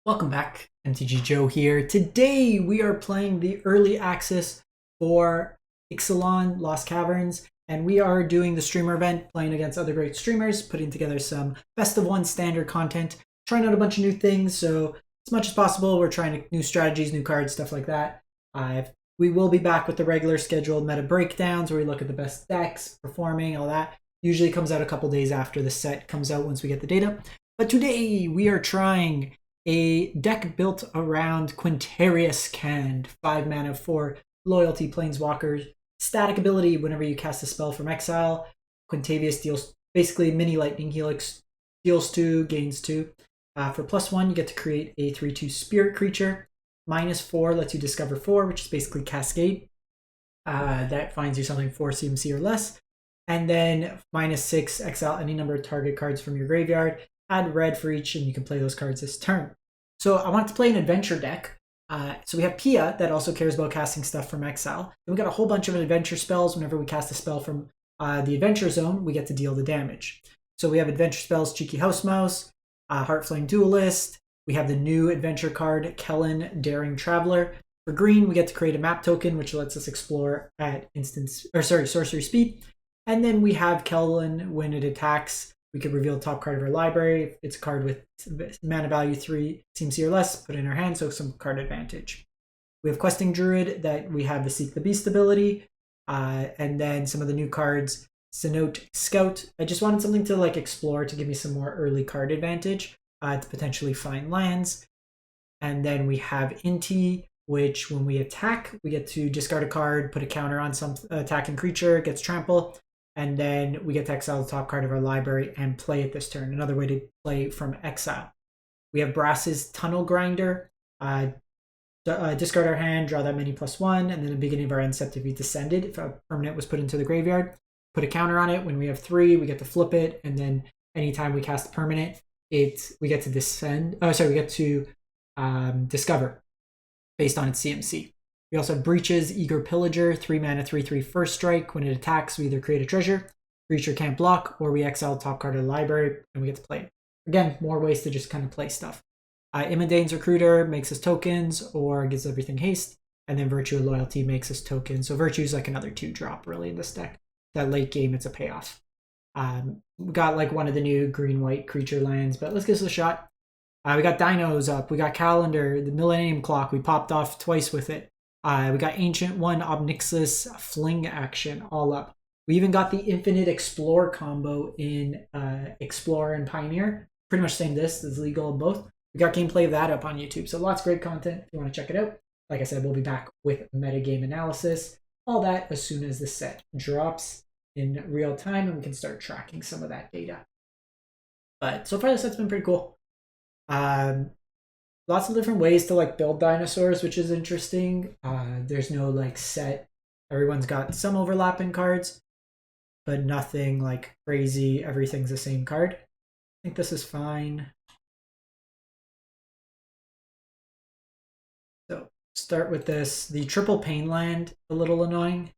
Welcome back, MTG Joe here. Today we are playing the early access for Ixalan Lost Caverns, and we are doing the streamer event, playing against other great streamers, putting together some best of one standard content, trying out a bunch of new things. So as much as possible, we're trying new strategies, new cards, stuff like that. We will be back with the regular scheduled meta breakdowns where we look at the best decks, performing, all that. Usually comes out a couple days after the set comes out once we get the data. But today we are trying a deck built around Quintorius Kand, 5 mana, 4 loyalty planeswalkers, static ability whenever you cast a spell from exile. Quintorius deals basically mini lightning helix, deals 2, gains 2. For +1, you get to create a 3/2 spirit creature. -4 lets you discover 4, which is basically Cascade. That finds you something 4 CMC or less. And then -6, exile any number of target cards from your graveyard. Add red for each, and you can play those cards this turn. So I wanted to play an adventure deck. So we have Pia that also cares about casting stuff from exile. Then we got a whole bunch of adventure spells. Whenever we cast a spell from the adventure zone, we get to deal the damage. So we have adventure spells, Cheeky House Mouse, Heartflame Duelist. We have the new adventure card, Kellan, Daring Traveler. For green, we get to create a map token, which lets us explore at sorcery speed. And then we have Kellan. When it attacks, we could reveal the top card of our library. It's a card with mana value 3 CMC or less, put in our hand, so some card advantage. We have Questing Druid that we have the Seek the Beast ability, and then some of the new cards, Cenote Scout. I just wanted something to explore to give me some more early card advantage to potentially find lands. And then we have Inti, which when we attack, we get to discard a card, put a counter on some attacking creature, gets trample. And then we get to exile the top card of our library and play it this turn. Another way to play from exile. We have Brass's Tunnel Grinder. Discard our hand, draw that many +1, and then at the beginning of our end step, if we descended, if a permanent was put into the graveyard, put a counter on it. When we have 3, we get to flip it, and then anytime we cast a permanent, we get to descend. We get to discover based on its CMC. We also have Breeches, Eager Pillager, 3 mana, 3/3 first strike. When it attacks, we either create a treasure, creature can't block, or we exile the top card of the library, and we get to play it. Again, more ways to just kind of play stuff. Imodane's Recruiter makes us tokens, or gives everything haste, and then Virtue of Loyalty makes us tokens. So Virtue is like another 2-drop, really, in this deck. That late game, it's a payoff. We got one of the new green-white creature lands, but let's give this a shot. We got Dinos up, we got Calendar, the Millennium Clock, we popped off twice with it. We got Ancient One, Obnixis, Fling action, all up. We even got the Infinite Explore combo in Explore and Pioneer. Pretty much same this is legal in both. We got gameplay of that up on YouTube. So lots of great content if you want to check it out. Like I said, we'll be back with metagame analysis. All that as soon as the set drops in real time, and we can start tracking some of that data. But so far, the set's been pretty cool. Lots of different ways to build dinosaurs, which is interesting. There's no set. Everyone's got some overlapping cards, but nothing crazy. Everything's the same card. I think this is fine. So start with this. The triple pain land, a little annoying.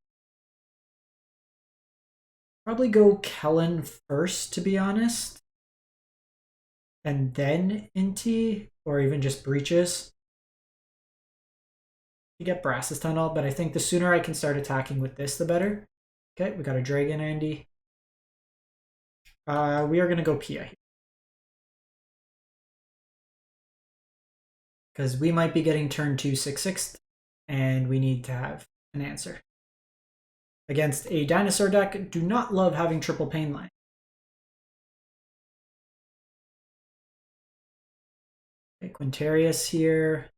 Probably go Kellan first, to be honest. And then Inti, or even just Breeches. You get Brass's Tunnel, but I think the sooner I can start attacking with this, the better. Okay, we got a Dragon, Andy. We are going to go Pia here. Because we might be getting turn 2 6/6, and we need to have an answer. Against a Dinosaur deck, do not love having triple pain line. Okay, Quintorius here.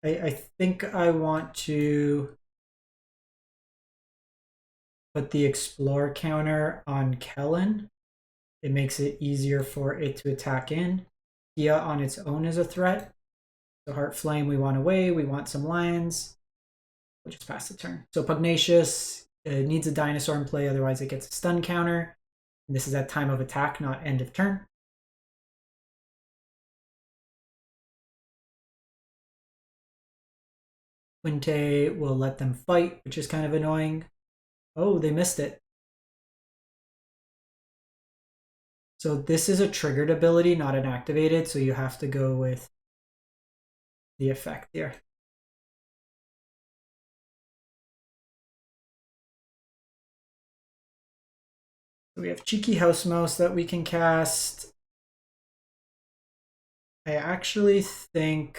I think I want to put the Explore counter on Kellan. It makes it easier for it to attack in. Pia on its own is a threat. So Heartflame, we want away. We want some lands. We'll just pass the turn. So Pugnacious needs a dinosaur in play, otherwise it gets a stun counter. And this is at time of attack, not end of turn. Quinte will let them fight, which is kind of annoying. Oh, they missed it. So this is a triggered ability, not an activated, so you have to go with the effect here. So we have Cheeky House Mouse that we can cast. I actually think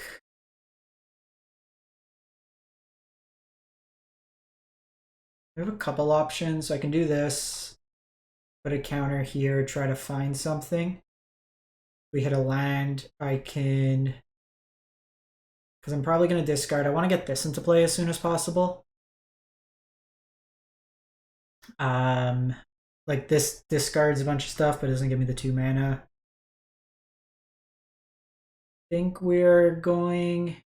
we have a couple options. So I can do this, put a counter here, try to find something. We hit a land, I can, because I'm probably going to discard. I want to get this into play as soon as possible. Like this discards a bunch of stuff, but doesn't give me the 2 mana. I think we're going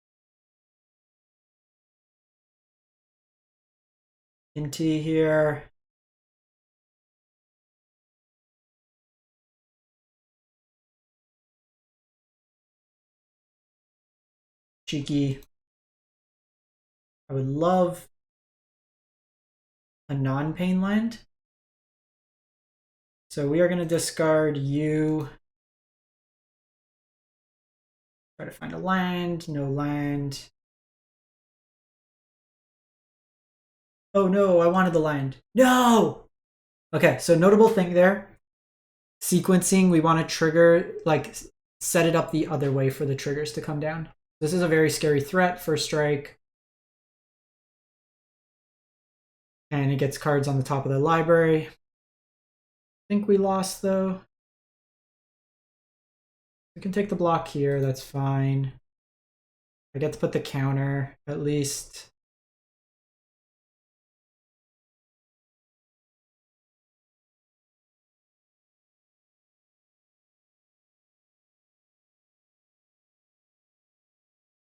Inti here. Cheeky. I would love a non-pain land. So we are going to discard you. Try to find a land, no land. Oh no, I wanted the land. No! Okay, so notable thing there. Sequencing, we want to trigger, like, set it up the other way for the triggers to come down. This is a very scary threat for strike. And it gets cards on the top of the library. I think we lost though. We can take the block here, that's fine. I get to put the counter, at least.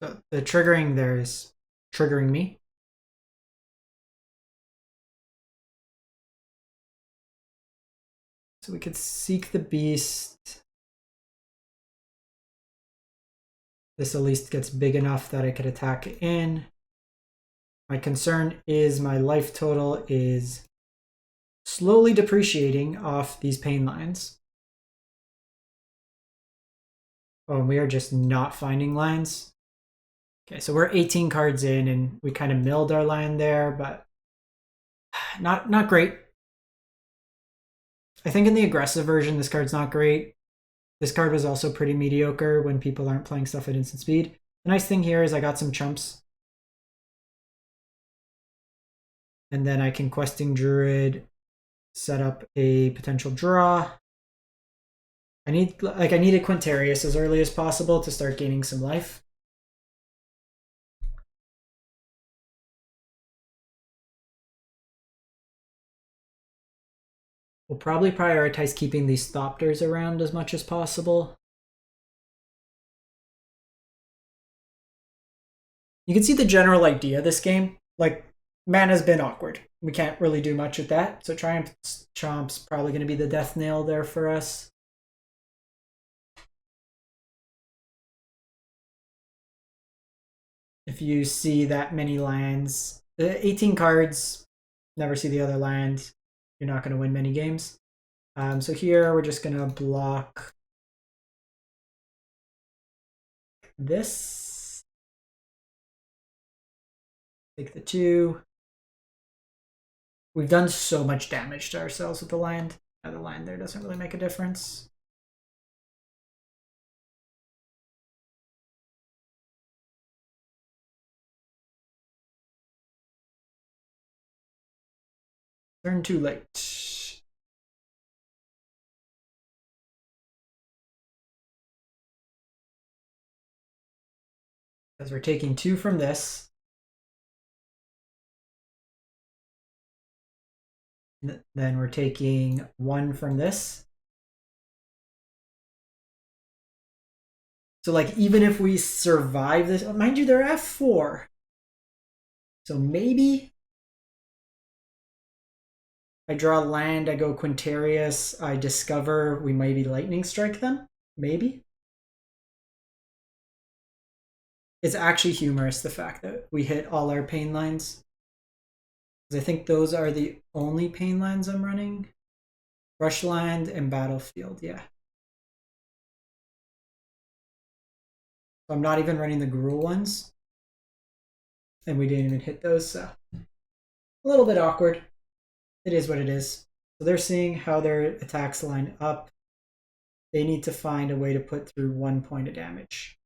So the triggering there is triggering me. So we could seek the beast. This at least gets big enough that I could attack in. My concern is my life total is slowly depreciating off these pain lines. Oh, and we are just not finding lands. Okay, so we're 18 cards in and we kind of milled our land there, but not great. I think in the aggressive version, this card's not great. This card was also pretty mediocre when people aren't playing stuff at instant speed. The nice thing here is I got some chumps. And then I can Questing Druid, set up a potential draw. I needed Quintorius as early as possible to start gaining some life. We'll probably prioritize keeping these Thopters around as much as possible. You can see the general idea of this game. Like, mana's been awkward. We can't really do much with that. So Triumph Chomp's probably going to be the death nail there for us. If you see that many lands, 18 cards, never see the other land, you're not going to win many games. So here we're just going to block this. Take the 2. We've done so much damage to ourselves with the land. Now the land there doesn't really make a difference. Turn too late. Because we're taking 2 from this. Then we're taking 1 from this. So like even if we survive this, mind you, they're F4. So maybe I draw land, I go Quintorius, I discover we maybe lightning strike them. Maybe. It's actually humorous, the fact that we hit all our pain lines. I think those are the only pain lines I'm running. Brushland and Battlefield, yeah. So I'm not even running the Gruul ones. And we didn't even hit those, so a little bit awkward. It is what it is. So they're seeing how their attacks line up. They need to find a way to put through 1 point of damage.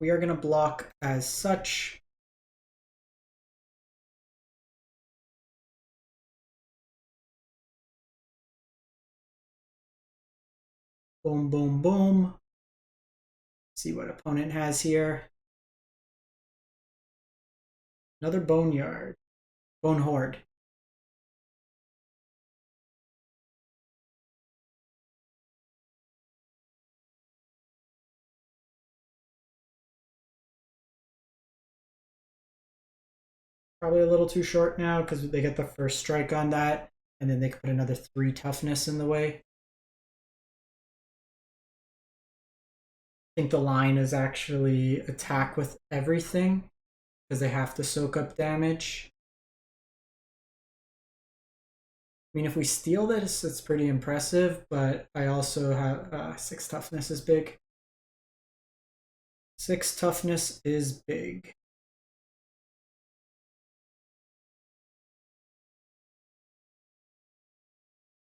We are going to block as such. Boom, boom, boom. See what opponent has here. Another Boneyard. Bone Horde. Probably a little too short now because they get the first strike on that, and then they can put another 3 toughness in the way. I think the line is actually attack with everything because they have to soak up damage. I mean, if we steal this, it's pretty impressive, but I also have 6 toughness is big. 6 toughness is big.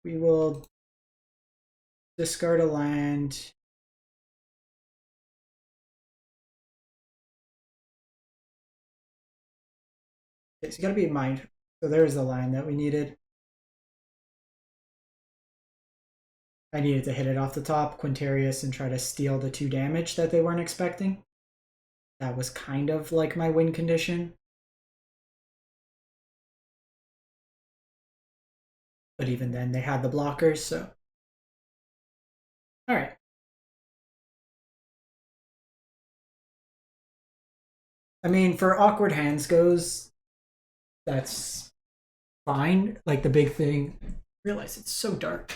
We will discard a land. Okay, so you gotta be in mind. So there's the line that we needed. I needed to hit it off the top, Quintorius, and try to steal the 2 damage that they weren't expecting. That was kind of like my win condition. But even then, they had the blockers, so. Alright. I mean, for awkward hands goes, that's fine. Like, the big thing, realize it's so dark,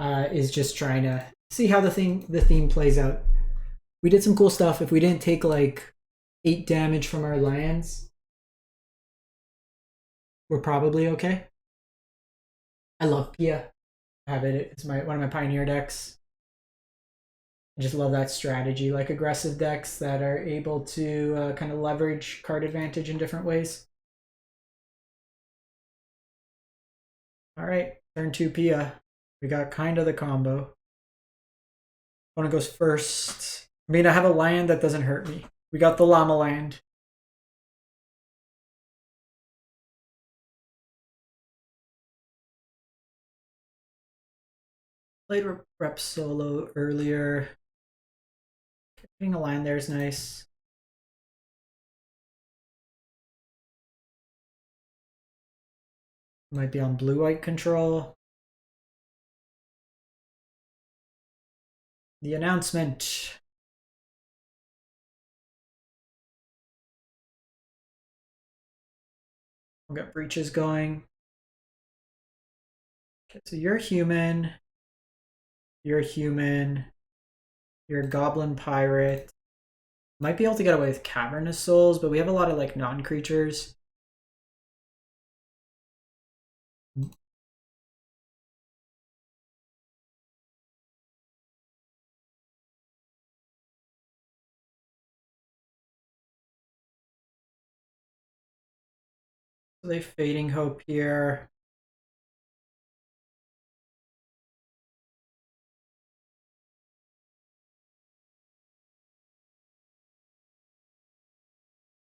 is just trying to see how the theme plays out. We did some cool stuff. If we didn't take, like, 8 damage from our lands, we're probably okay. I love Pia. I have it. It's one of my Pioneer decks. I just love that strategy, like aggressive decks that are able to kind of leverage card advantage in different ways. All right, turn 2 Pia. We got kind of the combo. Opponent goes first. I mean, I have a land that doesn't hurt me. We got the Llama land. Played Rep Solo earlier. Getting a land there is nice. Might be on blue-white control. The announcement. We'll get Breeches going. Okay, so you're human. You're human. You're a goblin pirate. Might be able to get away with Cavernous Souls, but we have a lot of like non-creatures. So they Fading Hope here.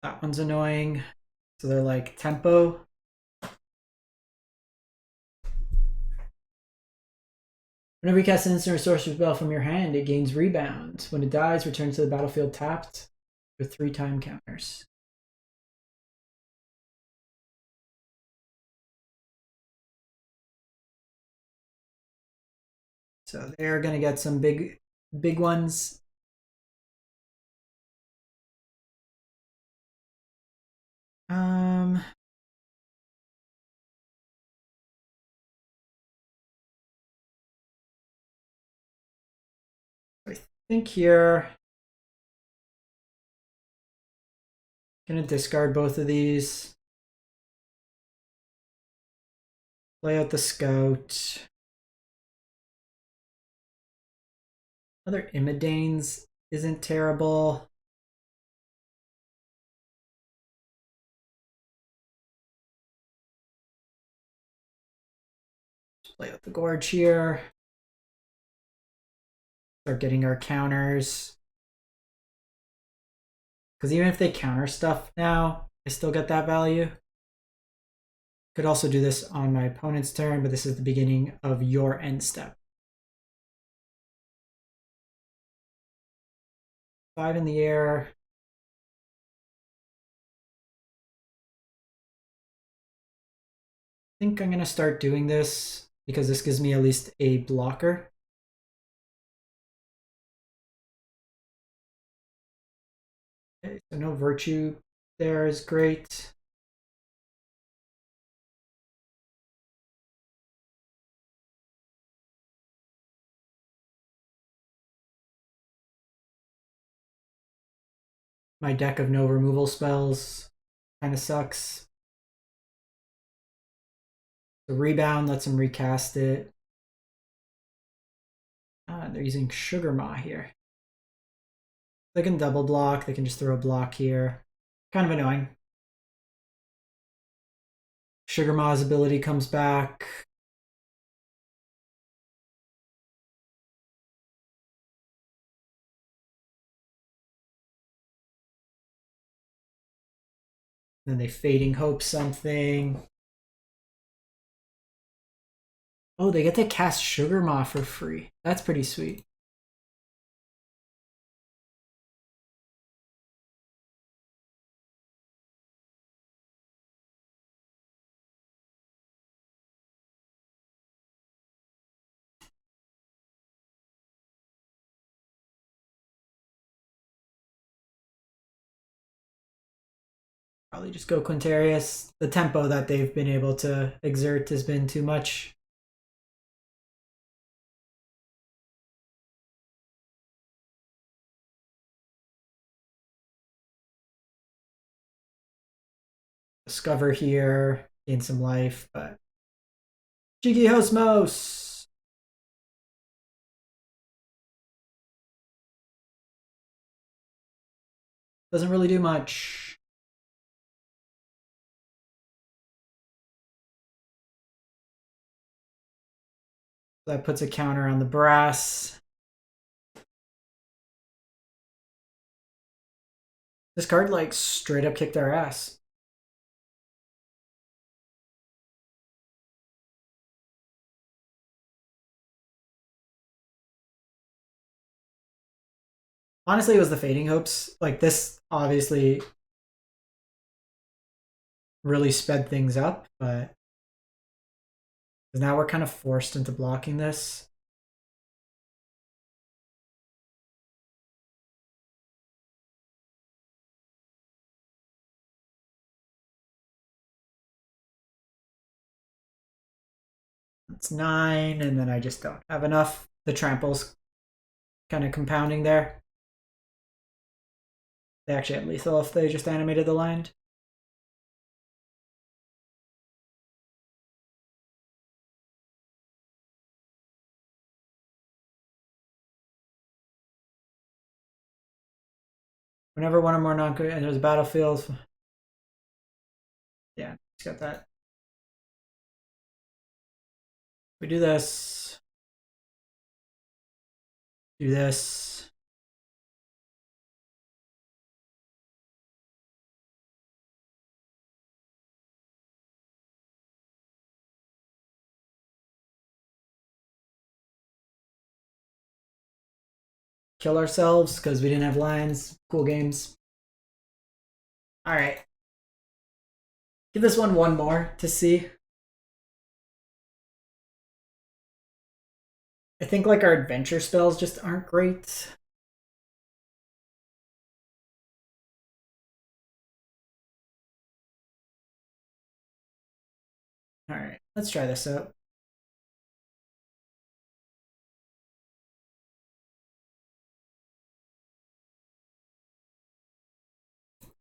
That one's annoying. So they're like tempo. Whenever you cast an instant or sorcery spell from your hand, it gains rebound. When it dies, returns to the battlefield tapped with 3 time counters. So they're gonna get some big ones. think here, gonna discard both of these. Play out the Scout. Other Imodanes isn't terrible. Just play out the Gorge here. Start getting our counters. Because even if they counter stuff now, I still get that value. Could also do this on my opponent's turn, but this is the beginning of your end step. 5 in the air. I think I'm going to start doing this because this gives me at least a blocker. Okay, so no Virtue there is great. My deck of no removal spells kind of sucks. The Rebound lets him recast it. They're using Sugar Maw here. They can double block. They can just throw a block here. Kind of annoying. Sugar Maw's ability comes back. Then they Fading Hope something. Oh, they get to cast Sugar Maw for free. That's pretty sweet. Probably just go Quintorius. The tempo that they've been able to exert has been too much. Discover here, gain some life, but Jiggy Hosmos. Doesn't really do much. That puts a counter on the brass. This card like straight up kicked our ass. Honestly, it was the Fading Hopes. Like this obviously really sped things up, but now we're kind of forced into blocking this. It's 9, and then I just don't have enough. The trample's kind of compounding there. They actually had lethal if they just animated the land. Whenever one or more and there's a battlefield. Yeah, it's got that. We do this. Do this. Kill ourselves because we didn't have lands. Cool games. All right. Give this one more to see. I think like our adventure spells just aren't great. All right, let's try this out.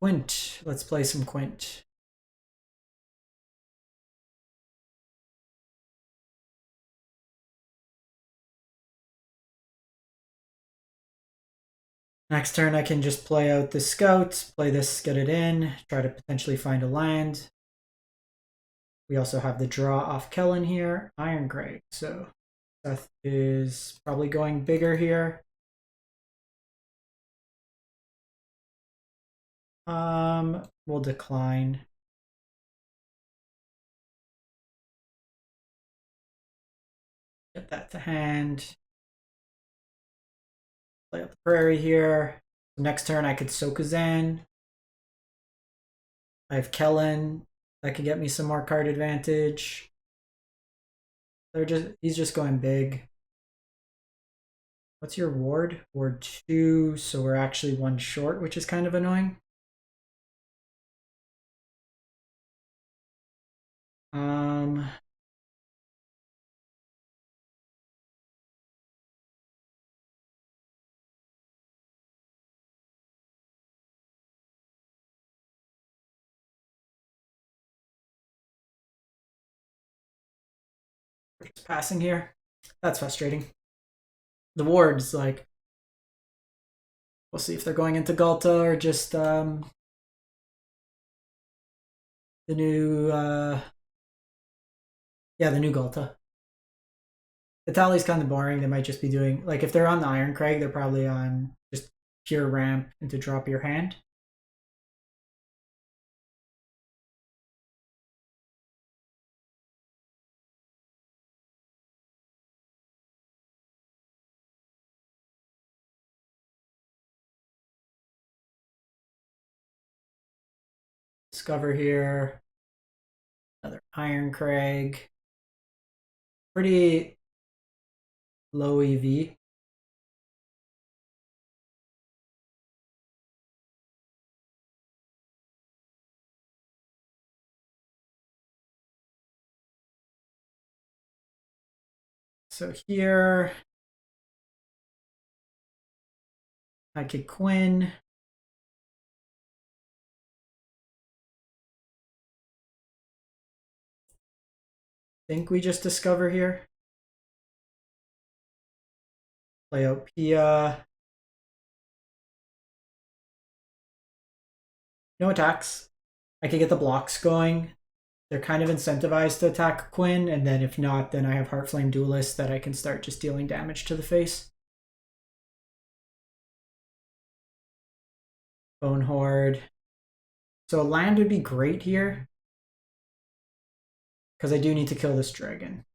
Quint. Let's play some Quint. Next turn I can just play out the Scout, play this, get it in, try to potentially find a land. We also have the draw off Kellan here, Iron Grey. So Seth is probably going bigger here. We'll decline. Get that to hand. Play up the prairie here. Next turn I could Sokuzan. I have Kellan. That could get me some more card advantage. He's just going big. What's your ward? Ward 2, so we're actually 1 short, which is kind of annoying. Just passing here. That's frustrating. The wards, like, we'll see if they're going into Galta or just the new the new Galta. The tally's kind of boring. They might just be doing, like, if they're on the Iron Crag, they're probably on just pure ramp and to drop your hand. Discover here. Another Iron Crag. Pretty low EV. So here I could Quinn. Think we just discover here. Play out Pia. No attacks. I can get the blocks going. They're kind of incentivized to attack Quinn, and then if not, then I have Heartflame Duelist that I can start just dealing damage to the face. Bone Horde. So a land would be great here, because I do need to kill this dragon.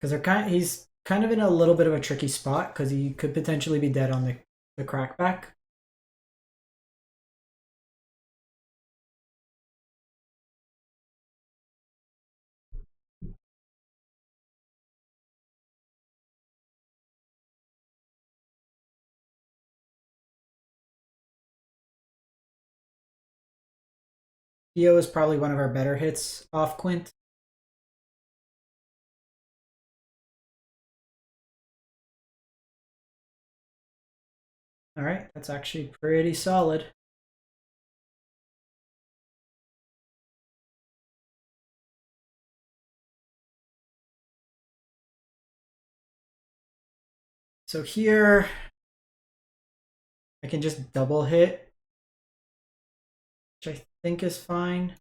Because he's kind of in a little bit of a tricky spot, because he could potentially be dead on the crackback. EO is probably one of our better hits off Quint. All right, that's actually pretty solid. So here, I can just double hit, which I think is fine.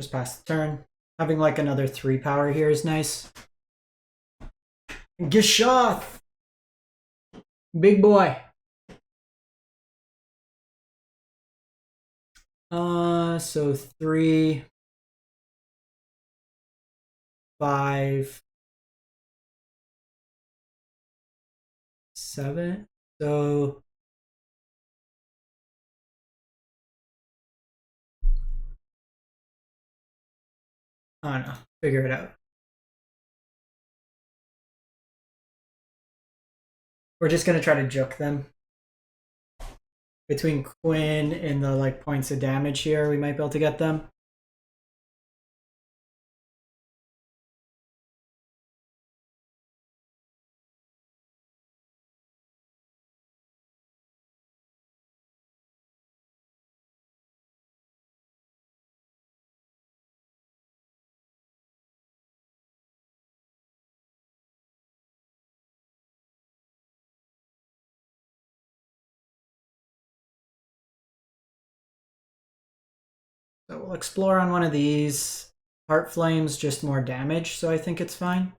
Just pass the turn. Having like another 3 power here is nice. Gishoth! Big boy. So 3, 5, 7. So I don't know. Figure it out. We're just gonna try to juke them. Between Quinn and the like points of damage here, we might be able to get them. So we'll explore on one of these. Heartflame's just more damage, so I think it's fine.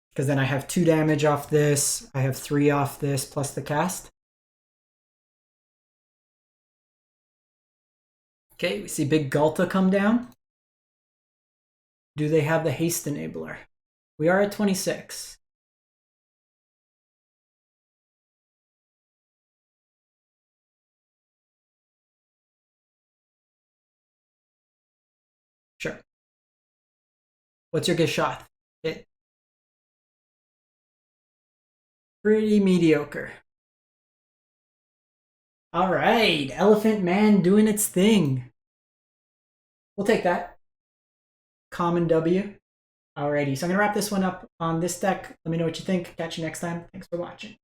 Because then I have 2 damage off this, I have 3 off this, plus the cast. Okay, we see Big Gulta come down. Do they have the haste enabler? We are at 26. Sure. What's your Gishoth? Hit. Pretty mediocre. All right, Elephant Man doing its thing. We'll take that. Common W. Alrighty, so I'm going to wrap this one up on this deck. Let me know what you think. Catch you next time. Thanks for watching.